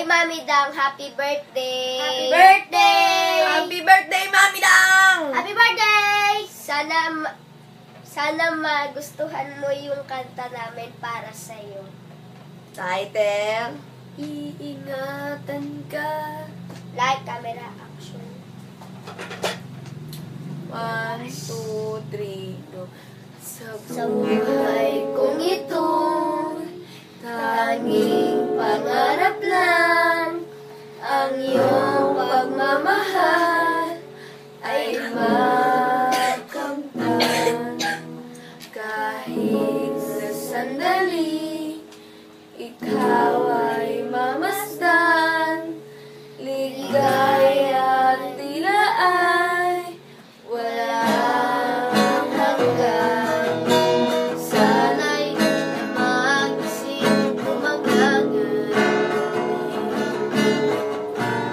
Mami Dang. Happy birthday! Happy birthday! Happy birthday, Mami Dang! Happy birthday! Sana magustuhan mo yung kanta namin para sa'yo. Title? Iingatan ka. Like, camera, action. 1, 2, 3, go. Sa buhay kong ito, tanging pangarap lang, ang iyong pagmamahal ay makamtan. Kahit sa sandali, ikaw ay mamasdan, ligaya at tila ay walang hanggan. Sana'y magising umagangan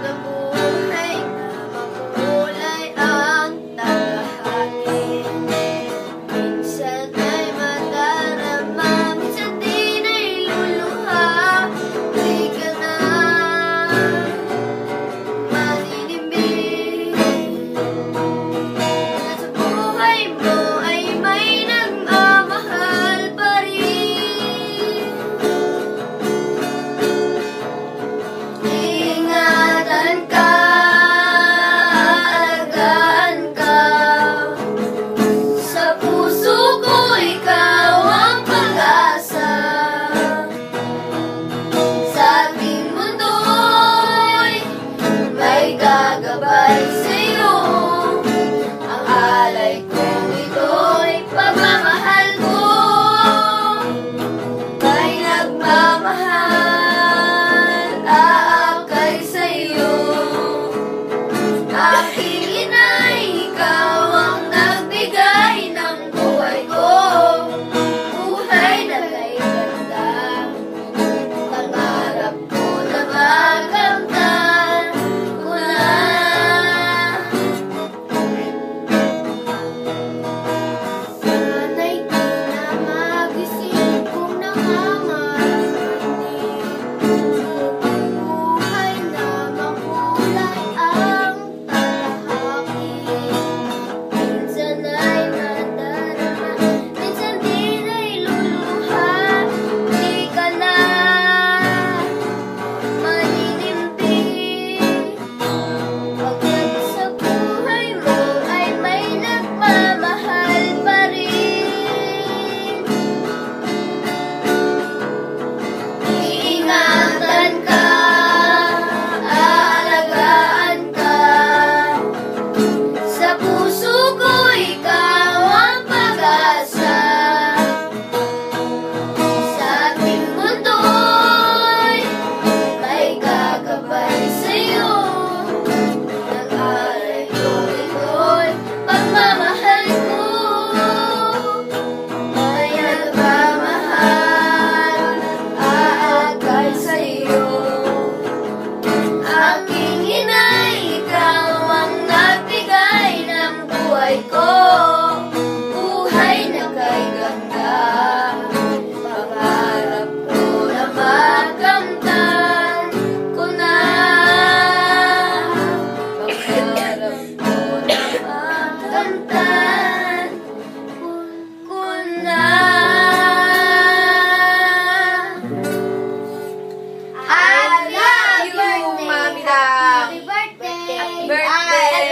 na buhay na makulay ang tagahangin. Minsan ay madarama, minsan din ay luluha. Di ka na maninimbi. Sa buhay mo ay may nagmamahal pa rin. Ingatan ka, alagaan ka. Sa puso ko ikaw ang pag-asa. Sa ating mundo'y may gagabay sa'yo. Ang alay kong ito'y pagmamahal ko. May nagmamahal, aakay sa'yo. Aking inay, ikaw ang nagbigay ng buhay ko. Buhay na kay ganda, pangarap ko na makamtan ko na. Sana'y di na magising kung nangangalit. Buhay na makulay ang talahangin. Minsan ay nadarama, minsan din ay luluha. Di ka na maninimbi. Pagkat sa buhay mo ay may nagmamahal pa rin. Iingatan ka, aalagaan ka. Sa puso ko ikaw ang pag-asa. Sa ating mundo'y may gagabay sa'yo. Ang alay kong ito'y pagmamahal ko. May nagmamahal, aakay sa'yo. Aking inay, ikaw ang nagbigay ng buhay ko. Buhay na kay ganda, pangarap ko na makamtan ko na. Pangarap ko na makamtan ko na. I love you, Mami Dang! Happy birthday! Happy birthday! I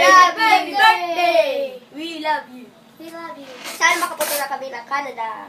love you! Happy birthday! We love you. We love you. Sana makapunta na kami ng Canada.